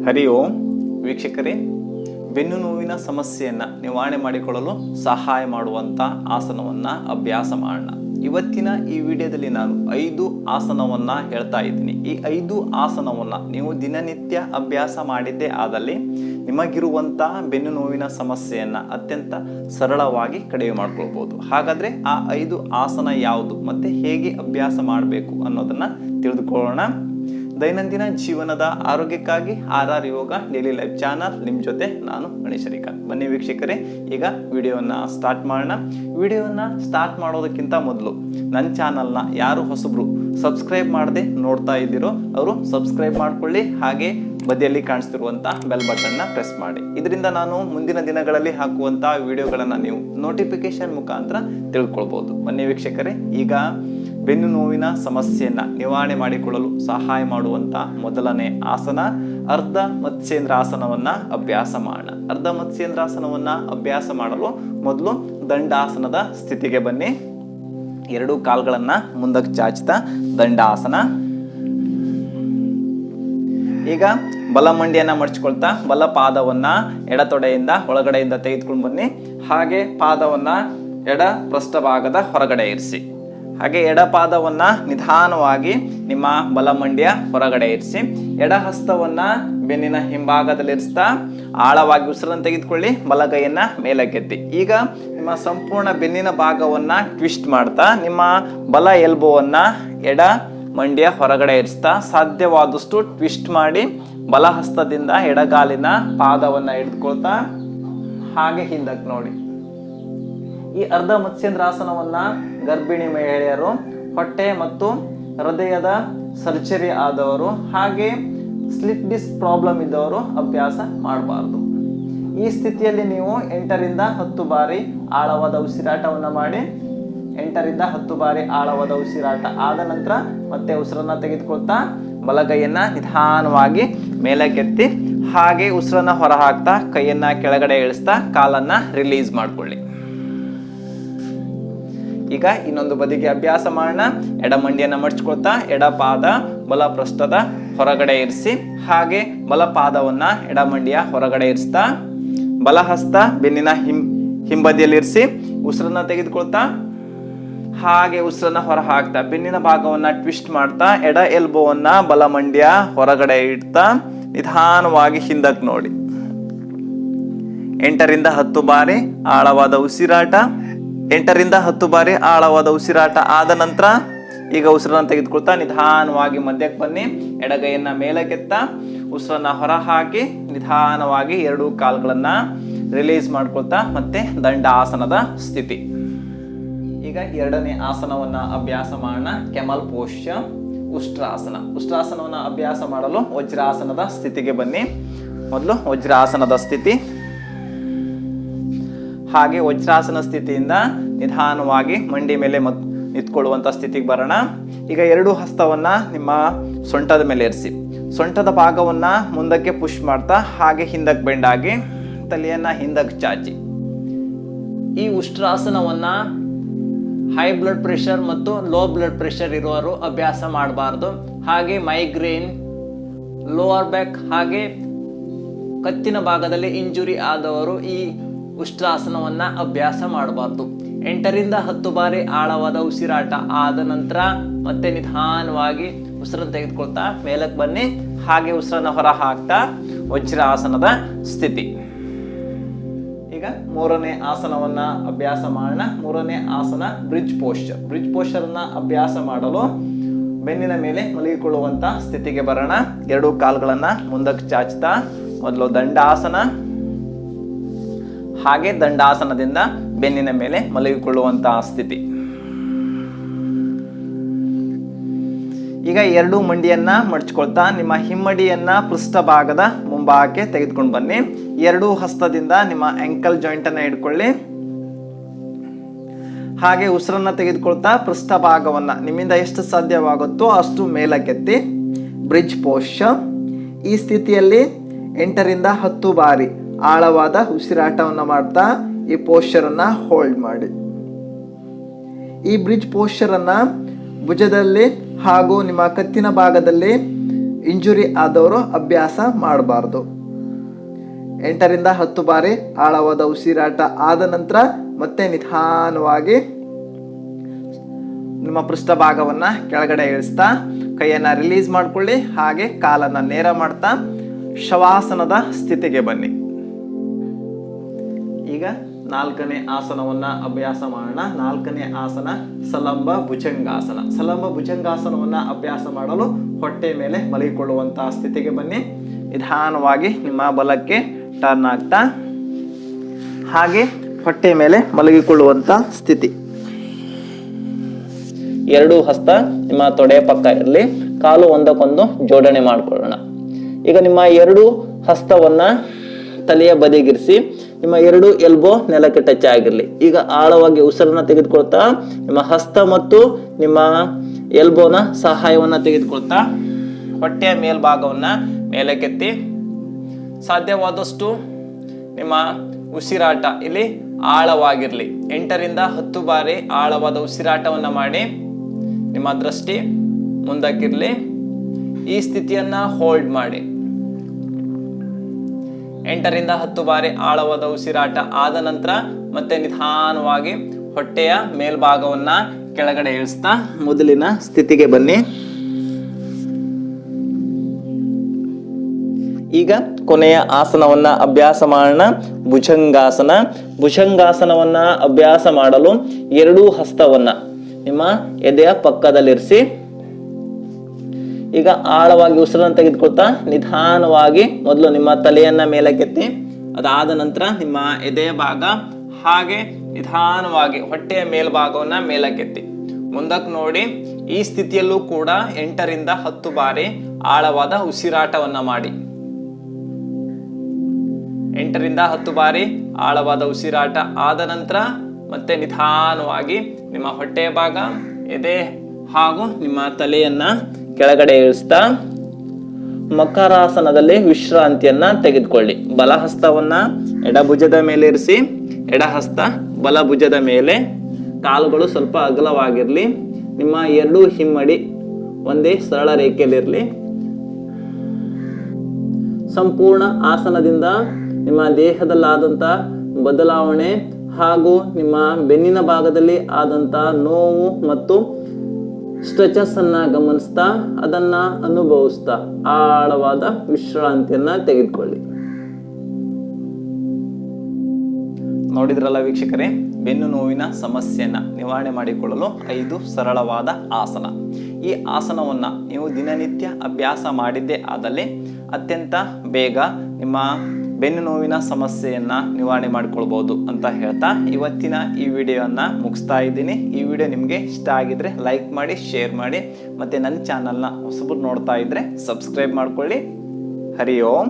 ಹರಿ ಓಂ ವೀಕ್ಷಕರೇ, ಬೆನ್ನು ನೋವಿನ ಸಮಸ್ಯೆಯನ್ನು ನಿವಾರಣೆ ಮಾಡಿಕೊಳ್ಳಲು ಸಹಾಯ ಮಾಡುವಂಥ ಆಸನವನ್ನು ಅಭ್ಯಾಸ ಮಾಡೋಣ. ಇವತ್ತಿನ ಈ ವಿಡಿಯೋದಲ್ಲಿ ನಾನು 5 ಆಸನವನ್ನು ಹೇಳ್ತಾ ಇದ್ದೀನಿ. ಈ 5 ಆಸನವನ್ನು ನೀವು ದಿನನಿತ್ಯ ಅಭ್ಯಾಸ ಮಾಡಿದ್ದೇ ಆದಲ್ಲಿ ನಿಮಗಿರುವಂಥ ಬೆನ್ನು ನೋವಿನ ಸಮಸ್ಯೆಯನ್ನು ಅತ್ಯಂತ ಸರಳವಾಗಿ ಕಡಿಮೆ ಮಾಡ್ಕೊಳ್ಬೋದು. ಹಾಗಾದರೆ ಆ 5 ಆಸನ ಯಾವುದು ಮತ್ತು ಹೇಗೆ ಅಭ್ಯಾಸ ಮಾಡಬೇಕು ಅನ್ನೋದನ್ನು ತಿಳಿದುಕೊಳ್ಳೋಣ. ದೈನಂದಿನ ಜೀವನದ ಆರೋಗ್ಯಕ್ಕಾಗಿ RR ಯೋಗ ಡೈಲಿ ಲೈಫ್ ಚಾನಲ್ ನಿಮ್ಮ ಜೊತೆ ನಾನು ಗಣೇಶ್ ಶ್ರೀಕಾಂತ್. ಬನ್ನಿ ವೀಕ್ಷಕರೇ, ಈಗ ವಿಡಿಯೋವನ್ನು ಸ್ಟಾರ್ಟ್ ಮಾಡೋಣ. ವಿಡಿಯೋವನ್ನು ಸ್ಟಾರ್ಟ್ ಮಾಡೋದಕ್ಕಿಂತ ಮೊದಲು ನನ್ನ ಚಾನಲ್ನ ಯಾರು ಹೊಸಬ್ರು ಸಬ್ಸ್ಕ್ರೈಬ್ ಮಾಡದೆ ನೋಡ್ತಾ ಇದ್ದೀರೋ ಅವರು ಸಬ್ಸ್ಕ್ರೈಬ್ ಮಾಡ್ಕೊಳ್ಳಿ. ಹಾಗೆ ಬದಿಯಲ್ಲಿ ಕಾಣಿಸ್ತಿರುವಂಥ ಬೆಲ್ ಬಟನ್ನ ಪ್ರೆಸ್ ಮಾಡಿ. ಇದರಿಂದ ನಾನು ಮುಂದಿನ ದಿನಗಳಲ್ಲಿ ಹಾಕುವಂಥ ವಿಡಿಯೋಗಳನ್ನು ನೀವು ನೋಟಿಫಿಕೇಶನ್ ಮುಖಾಂತರ ತಿಳ್ಕೊಳ್ಬೋದು. ಬನ್ನಿ ವೀಕ್ಷಕರೇ, ಈಗ ಬೆನ್ನು ನೋವಿನ ಸಮಸ್ಯೆಯನ್ನು ನಿವಾರಣೆ ಮಾಡಿಕೊಳ್ಳಲು ಸಹಾಯ ಮಾಡುವಂಥ ಮೊದಲನೇ ಆಸನ ಅರ್ಧ ಮತ್ಸ್ಯೇಂದ್ರಾಸನವನ್ನು ಅಭ್ಯಾಸ ಮಾಡೋಣ. ಅರ್ಧ ಮತ್ಸ್ಯೇಂದ್ರಾಸನವನ್ನು ಅಭ್ಯಾಸ ಮಾಡಲು ಮೊದಲು ದಂಡಾಸನದ ಸ್ಥಿತಿಗೆ ಬನ್ನಿ. 2 ಕಾಲುಗಳನ್ನು ಮುಂದಕ್ಕೆ ಚಾಚ್ತಾ ದಂಡಾಸನ. ಈಗ ಬಲ ಮಂಡಿಯನ್ನು ಮಡಚ್ಕೊಳ್ತಾ ಬಲ ಪಾದವನ್ನು ಎಡತೊಡೆಯಿಂದ ಒಳಗಡೆಯಿಂದ ತೆಗೆದುಕೊಂಡು ಬನ್ನಿ. ಹಾಗೆ ಪಾದವನ್ನು ಎಡ ಪೃಷ್ಠಭಾಗದ ಹೊರಗಡೆ ಇರಿಸಿ. ಹಾಗೆ ಎಡ ಪಾದವನ್ನು ನಿಧಾನವಾಗಿ ನಿಮ್ಮ ಬಲ ಮಂಡಿಯ ಹೊರಗಡೆ ಇರಿಸಿ. ಎಡ ಹಸ್ತವನ್ನು ಬೆನ್ನಿನ ಹಿಂಭಾಗದಲ್ಲಿರಿಸ್ತಾ ಆಳವಾಗಿ ಉಸಿರನ್ನು ತೆಗೆದುಕೊಳ್ಳಿ. ಬಲಗೈಯನ್ನು ಮೇಲಕ್ಕೆತ್ತಿ. ಈಗ ನಿಮ್ಮ ಸಂಪೂರ್ಣ ಬೆನ್ನಿನ ಭಾಗವನ್ನು ಟ್ವಿಸ್ಟ್ ಮಾಡ್ತಾ ನಿಮ್ಮ ಬಲ ಎಲ್ಬೋವನ್ನು ಎಡ ಮಂಡಿಯ ಹೊರಗಡೆ ಇರಿಸ್ತಾ ಸಾಧ್ಯವಾದಷ್ಟು ಟ್ವಿಸ್ಟ್ ಮಾಡಿ ಬಲ ಹಸ್ತದಿಂದ ಎಡಗಾಲಿನ ಪಾದವನ್ನು ಹಿಡಿದುಕೊಳ್ತಾ ಹಾಗೆ ಹಿಂದಕ್ಕೆ ನೋಡಿ. ಈ ಅರ್ಧ ಮತ್ಸ್ಯೇಂದ್ರಾಸನವನ್ನ ಗರ್ಭಿಣಿ ಮಹಿಳೆಯರು, ಹೊಟ್ಟೆ ಮತ್ತು ಹೃದಯದ ಸರ್ಜರಿ ಆದವರು, ಹಾಗೆ ಸ್ಲಿಪ್ ಡಿಸ್ಕ್ ಪ್ರಾಬ್ಲಮ್ ಇದ್ದವರು ಅಭ್ಯಾಸ ಮಾಡಬಾರ್ದು. ಈ ಸ್ಥಿತಿಯಲ್ಲಿ ನೀವು 8 ರಿಂದ 10 ಬಾರಿ ಆಳವಾದ ಉಸಿರಾಟವನ್ನು ಮಾಡಿ. 8 ರಿಂದ 10 ಬಾರಿ ಆಳವಾದ ಉಸಿರಾಟ ಆದ ನಂತರ ಮತ್ತೆ ಉಸಿರನ್ನ ತೆಗೆದುಕೊಳ್ತಾ ಬಲಗೈಯನ್ನ ನಿಧಾನವಾಗಿ ಮೇಲಕ್ಕೆತ್ತಿ ಹಾಗೆ ಉಸಿರನ್ನ ಹೊರ ಹಾಕ್ತಾ ಕೈಯನ್ನ ಕೆಳಗಡೆ ಇಳಿಸ್ತಾ ಕಾಲನ್ನ ರಿಲೀಸ್ ಮಾಡ್ಕೊಳ್ಳಿ. ಈಗ ಇನ್ನೊಂದು ಬದಿಗೆ ಅಭ್ಯಾಸ ಮಾಡೋಣ. ಎಡ ಮಂಡಿಯನ್ನು ಮಡಚ್ಕೊಳ್ತಾ ಎಡ ಪಾದ ಬಲ ಪೃಷ್ಠದ ಹೊರಗಡೆ ಇರಿಸಿ. ಹಾಗೆ ಬಲ ಪಾದವನ್ನ ಎಡ ಮಂಡಿಯ ಹೊರಗಡೆ ಇರಿಸ್ತಾ ಬಲ ಹಸ್ತ ಬೆನ್ನಿನ ಹಿಂಬದಿಯಲ್ಲಿ ಇರಿಸಿ. ಉಸಿರನ್ನ ತೆಗೆದುಕೊಳ್ತಾ ಹಾಗೆ ಉಸಿರನ್ನ ಹೊರ ಹಾಕ್ತಾ ಬೆನ್ನಿನ ಭಾಗವನ್ನ ಟ್ವಿಸ್ಟ್ ಮಾಡ್ತಾ ಎಡ ಎಲ್ಬೋವನ್ನ ಬಲ ಮಂಡಿಯ ಹೊರಗಡೆ ಇಡ್ತಾ ನಿಧಾನವಾಗಿ ಹಿಂದಕ್ಕೆ ನೋಡಿ. 8 ರಿಂದ 10 ಬಾರಿ ಆಳವಾದ ಉಸಿರಾಟ. 8 ರಿಂದ 10 ಬಾರಿ ಆಳವಾದ ಉಸಿರಾಟ ಆದ ನಂತರ ಈಗ ಉಸಿರನ್ನು ತೆಗೆದುಕೊಳ್ತಾ ನಿಧಾನವಾಗಿ ಮಧ್ಯಕ್ಕೆ ಬನ್ನಿ. ಎಡಗೈಯನ್ನ ಮೇಲಕ್ಕೆತ್ತ ಉಸಿರನ್ನ ಹೊರ ಹಾಕಿ ನಿಧಾನವಾಗಿ 2 ಕಾಲುಗಳನ್ನ ರಿಲೀಸ್ ಮಾಡ್ಕೊಳ್ತಾ ಮತ್ತೆ ದಂಡ ಆಸನದ ಸ್ಥಿತಿ. ಈಗ 2ನೇ ಆಸನವನ್ನ ಅಭ್ಯಾಸ ಮಾಡೋಣ. ಕೆಮಲ್ ಪೋಶ್ಚರ್, ಉಷ್ಟ್ರಾಸನ. ಉಷ್ಟ್ರಾಸನವನ್ನ ಅಭ್ಯಾಸ ಮಾಡಲು ವಜ್ರಾಸನದ ಸ್ಥಿತಿಗೆ ಬನ್ನಿ. ಮೊದಲು ವಜ್ರಾಸನದ ಸ್ಥಿತಿ. ಹಾಗೆ ವಜ್ರಾಸನ ಸ್ಥಿತಿಯಿಂದ ನಿಧಾನವಾಗಿ ಮಂಡಿ ಮೇಲೆ ನಿಂತ್ಕೊಳ್ಳುವಂಥ ಸ್ಥಿತಿಗೆ ಬರೋಣ. ಈಗ 2 ಹಸ್ತವನ್ನ ನಿಮ್ಮ ಸೊಂಟದ ಮೇಲೆ ಇರಿಸಿ. ಸೊಂಟದ ಭಾಗವನ್ನ ಮುಂದಕ್ಕೆ ಪುಷ್ ಮಾಡ್ತಾ ಹಾಗೆ ಹಿಂದಕ್ಕೆ ಬೆಂಡಾಗಿ ತಲೆಯನ್ನ ಹಿಂದಕ್ಕೆ ಚಾಚಿ. ಈ ಉಷ್ಟ್ರಾಸನವನ್ನ ಹೈ ಬ್ಲಡ್ ಪ್ರೆಷರ್ ಮತ್ತು ಲೋ ಬ್ಲಡ್ ಪ್ರೆಷರ್ ಇರುವವರು ಅಭ್ಯಾಸ ಮಾಡಬಾರ್ದು. ಹಾಗೆ ಮೈಗ್ರೇನ್, ಲೋವರ್ ಬ್ಯಾಕ್ ಹಾಗೆ ಕತ್ತಿನ ಭಾಗದಲ್ಲಿ ಇಂಜುರಿ ಆದವರು ಈ ಉಷ್ಟ್ರಾಸನವನ್ನ ಅಭ್ಯಾಸ ಮಾಡಬಾರ್ದು. 8 ರಿಂದ 10 ಬಾರಿ ಆಳವಾದ ಉಸಿರಾಟ ಆದ ನಂತರ ಮತ್ತೆ ನಿಧಾನವಾಗಿ ಉಸಿರನ್ನು ತೆಗೆದುಕೊಳ್ತಾ ಮೇಲಕ್ಕೆ ಬನ್ನಿ. ಹಾಗೆ ಉಸಿರನ್ನ ಹೊರ ಹಾಕ್ತಾ ವಜ್ರಾಸನದ ಸ್ಥಿತಿ. ಈಗ 3ನೇ ಆಸನವನ್ನ ಅಭ್ಯಾಸ ಮಾಡೋಣ. 3ನೇ ಆಸನ ಬ್ರಿಡ್ಜ್ ಪೋಶ್ಚರ್. ಬ್ರಿಡ್ಜ್ ಪೋಶ್ಚರ್ ಅನ್ನ ಅಭ್ಯಾಸ ಮಾಡಲು ಬೆನ್ನಿನ ಮೇಲೆ ಮಲಗಿಕೊಳ್ಳುವಂತ ಸ್ಥಿತಿಗೆ ಬರೋಣ. 2 ಕಾಲುಗಳನ್ನ ಮುಂದಕ್ಕೆ ಚಾಚ್ತಾ ಮೊದಲು ದಂಡಾಸನ, ಹಾಗೆ ದಂಡಾಸನದಿಂದ ಬೆನ್ನಿನ ಮೇಲೆ ಮಲಗಿಕೊಳ್ಳುವಂತಹ ಸ್ಥಿತಿ. ಈಗ 2 ಮಂಡಿಯನ್ನ ಮಡಚ್ಕೊಳ್ತಾ ನಿಮ್ಮ ಹಿಮ್ಮಡಿಯನ್ನ ಪೃಷ್ಠಭಾಗದ ಮುಂಭಾಗಕ್ಕೆ ತೆಗೆದುಕೊಂಡು ಬನ್ನಿ. 2 ಹಸ್ತದಿಂದ ನಿಮ್ಮ ಆಂಕಲ್ ಜಾಯಿಂಟ್ ಅನ್ನ ಹಿಡ್ಕೊಳ್ಳಿ. ಹಾಗೆ ಉಸಿರನ್ನ ತೆಗೆದುಕೊಳ್ತಾ ಪೃಷ್ಠಭಾಗವನ್ನ ನಿಮ್ಮಿಂದ ಎಷ್ಟು ಸಾಧ್ಯವಾಗುತ್ತೋ ಅಷ್ಟು ಮೇಲಕ್ಕೆತ್ತಿ ಬ್ರಿಡ್ಜ್ ಪೋಶ್ಚರ್. ಈ ಸ್ಥಿತಿಯಲ್ಲಿ 8 ರಿಂದ 10 ಬಾರಿ ಆಳವಾದ ಉಸಿರಾಟವನ್ನು ಮಾಡ್ತಾ ಈ ಪೋಶ್ಚರ್ ಅನ್ನ ಹೋಲ್ಡ್ ಮಾಡಿ. ಈ ಬ್ರಿಡ್ಜ್ ಪೋಶ್ಚರ್ ಅನ್ನ ಭುಜದಲ್ಲಿ ಹಾಗೂ ನಿಮ್ಮ ಕತ್ತಿನ ಭಾಗದಲ್ಲಿ ಇಂಜುರಿ ಆದವರು ಅಭ್ಯಾಸ ಮಾಡಬಾರ್ದು. 8 ರಿಂದ 10 ಬಾರಿ ಆಳವಾದ ಉಸಿರಾಟ ಆದ ನಂತರ ಮತ್ತೆ ನಿಧಾನವಾಗಿ ನಿಮ್ಮ ಪೃಷ್ಠಭಾಗವನ್ನು ಕೆಳಗಡೆ ಇಳಿಸ್ತಾ ಕೈಯನ್ನು ರಿಲೀಸ್ ಮಾಡ್ಕೊಳ್ಳಿ. ಹಾಗೆ ಕಾಲನ್ನು ನೇರ ಮಾಡ್ತಾ ಶವಾಸನದ ಸ್ಥಿತಿಗೆ ಬನ್ನಿ. ಈಗ 4ನೇ ಆಸನವನ್ನು ಅಭ್ಯಾಸ ಮಾಡೋಣ. 4ನೇ ಆಸನ ಸಲಂಬ ಭುಜಂಗಾಸನ. ಸಲಂಬ ಭುಜಂಗಾಸನವನ್ನು ಅಭ್ಯಾಸ ಮಾಡಲು ಹೊಟ್ಟೆ ಮೇಲೆ ಮಲಗಿಕೊಳ್ಳುವಂತಹ ಸ್ಥಿತಿಗೆ ಬನ್ನಿ. ನಿಧಾನವಾಗಿ ನಿಮ್ಮ ಬಲಕ್ಕೆ ಟರ್ನ್ ಆಗ್ತಾ ಹಾಗೆ ಹೊಟ್ಟೆ ಮೇಲೆ ಮಲಗಿಕೊಳ್ಳುವಂಥ ಸ್ಥಿತಿ. 2 ಹಸ್ತ ನಿಮ್ಮ ತೊಡೆಯ ಪಕ್ಕ ಇರಲಿ. ಕಾಲು ಒಂದಕ್ಕೊಂದು ಜೋಡಣೆ ಮಾಡಿಕೊಳ್ಳೋಣ. ಈಗ ನಿಮ್ಮ 2 ಹಸ್ತವನ್ನ ತಲೆಯ ಬದಿಗಿರಿಸಿ ನಿಮ್ಮ 2 ಎಲ್ಬೋ ನೆಲಕ್ಕೆ ಟಚ್ ಆಗಿರಲಿ. ಈಗ ಆಳವಾಗಿ ಉಸಿರನ್ನ ತೆಗೆದುಕೊಳ್ತಾ ನಿಮ್ಮ ಹಸ್ತ ಮತ್ತು ನಿಮ್ಮ ಎಲ್ಬೋನ ಸಹಾಯವನ್ನ ತೆಗೆದುಕೊಳ್ತಾ ಹೊಟ್ಟೆಯ ಮೇಲ್ಭಾಗವನ್ನ ಮೇಲಕ್ಕೆತ್ತಿ ಸಾಧ್ಯವಾದಷ್ಟು ನಿಮ್ಮ ಉಸಿರಾಟ ಇಲ್ಲಿ ಆಳವಾಗಿರಲಿ. 8 ರಿಂದ 10 ಬಾರಿ ಆಳವಾದ ಉಸಿರಾಟವನ್ನ ಮಾಡಿ ನಿಮ್ಮ ದೃಷ್ಟಿ ಮುಂದಕ್ಕಿರಲಿ. ಈ ಸ್ಥಿತಿಯನ್ನ ಹೋಲ್ಡ್ ಮಾಡಿ. 8 ರಿಂದ 10 ಬಾರಿ ಆಳವಾದ ಉಸಿರಾಟ ಆದ ನಂತರ ಮತ್ತೆ ನಿಧಾನವಾಗಿ ಹೊಟ್ಟೆಯ ಮೇಲ್ಭಾಗವನ್ನ ಕೆಳಗಡೆ ಇಳಿಸ್ತಾ ಮೊದಲಿನ ಸ್ಥಿತಿಗೆ ಬನ್ನಿ. ಈಗ ಕೊನೆಯ ಆಸನವನ್ನ ಅಭ್ಯಾಸ ಮಾಡೋಣ. ಭುಜಂಗಾಸನ. ಭುಜಂಗಾಸನವನ್ನ ಅಭ್ಯಾಸ ಮಾಡಲು 2 ಹಸ್ತವನ್ನ ನಿಮ್ಮ ಎದೆಯ ಪಕ್ಕದಲ್ಲಿರಿಸಿ. ಈಗ ಆಳವಾಗಿ ಉಸಿರನ್ನು ತೆಗೆದುಕೊಳ್ತಾ ನಿಧಾನವಾಗಿ ಮೊದಲು ನಿಮ್ಮ ತಲೆಯನ್ನ ಮೇಲಕ್ಕೆತ್ತಿ ಅದಾದ ನಂತರ ನಿಮ್ಮ ಎದೆಯ ಭಾಗ ಹಾಗೆ ನಿಧಾನವಾಗಿ ಹೊಟ್ಟೆಯ ಮೇಲ್ಭಾಗವನ್ನ ಮೇಲಕ್ಕೆತ್ತಿ ಮುಂದಕ್ಕೆ ನೋಡಿ. ಈ ಸ್ಥಿತಿಯಲ್ಲೂ ಕೂಡ 8 ರಿಂದ 10 ಬಾರಿ ಆಳವಾದ ಉಸಿರಾಟವನ್ನ ಮಾಡಿ. 8 ರಿಂದ 10 ಬಾರಿ ಆಳವಾದ ಉಸಿರಾಟ ಆದ ನಂತರ ಮತ್ತೆ ನಿಧಾನವಾಗಿ ನಿಮ್ಮ ಹೊಟ್ಟೆಯ ಭಾಗ ಎದೆ ಹಾಗೂ ನಿಮ್ಮ ತಲೆಯನ್ನ ಕೆಳಗಡೆ ಇಳಿಸ್ತಾ ಮಕರಾಸನದಲ್ಲಿ ವಿಶ್ರಾಂತಿಯನ್ನ ತೆಗೆದುಕೊಳ್ಳಿ. ಬಲಹಸ್ತವನ್ನ ಎಡಭುಜದ ಮೇಲೆ ಇರಿಸಿ, ಎಡಹಸ್ತ ಬಲಭುಜದ ಮೇಲೆ. ಕಾಲುಗಳು ಸ್ವಲ್ಪ ಅಗಲವಾಗಿರಲಿ. ನಿಮ್ಮ 2 ಹಿಮ್ಮಡಿ ಒಂದೇ ಸರಳ ರೇಖೆಯಲ್ಲಿರಲಿ. ಸಂಪೂರ್ಣ ಆಸನದಿಂದ ನಿಮ್ಮ ದೇಹದಲ್ಲಾದಂಥ ಬದಲಾವಣೆ ಹಾಗೂ ನಿಮ್ಮ ಬೆನ್ನಿನ ಭಾಗದಲ್ಲಿ ಆದಂಥ ನೋವು ಮತ್ತು ಸ್ಟ್ರೆಚಸ್ ಅನ್ನ ಗಮನಿಸ್ತಾ ಅದನ್ನ ಅನುಭವಿಸ್ತಾ ಆಳವಾದ ವಿಶ್ರಾಂತಿಯನ್ನ ತೆಗೆದುಕೊಳ್ಳಿ. ನೋಡಿದ್ರಲ್ಲ ವೀಕ್ಷಕರೇ, ಬೆನ್ನು ನೋವಿನ ಸಮಸ್ಯೆಯನ್ನ ನಿವಾರಣೆ ಮಾಡಿಕೊಳ್ಳಲು 5 ಸರಳವಾದ ಆಸನ. ಈ ಆಸನವನ್ನ ನೀವು ದಿನನಿತ್ಯ ಅಭ್ಯಾಸ ಮಾಡಿದ್ದೇ ಆದಲ್ಲಿ ಅತ್ಯಂತ ಬೇಗ ನಿಮ್ಮ ಬೆನ್ನು ನೋವಿನ ಸಮಸ್ಯೆಯನ್ನ ನಿವಾರಣೆ ಮಾಡಿಕೊಳ್ಬಹುದು ಅಂತ ಹೇಳ್ತಾ ಇವತ್ತಿನ ಈ ವಿಡಿಯೋನ ಮುಗಿಸ್ತಾ ಇದ್ದೀನಿ. ಈ ವಿಡಿಯೋ ನಿಮಗೆ ಇಷ್ಟ ಆಗಿದ್ರೆ ಲೈಕ್ ಮಾಡಿ, ಶೇರ್ ಮಾಡಿ, ಮತ್ತೆ ನನ್ನ ಚಾನಲ್ನ ಹೊಸಬರು ನೋಡ್ತಾ ಇದ್ರೆ ಸಬ್ಸ್ಕ್ರೈಬ್ ಮಾಡ್ಕೊಳ್ಳಿ. ಹರಿ ಓಂ.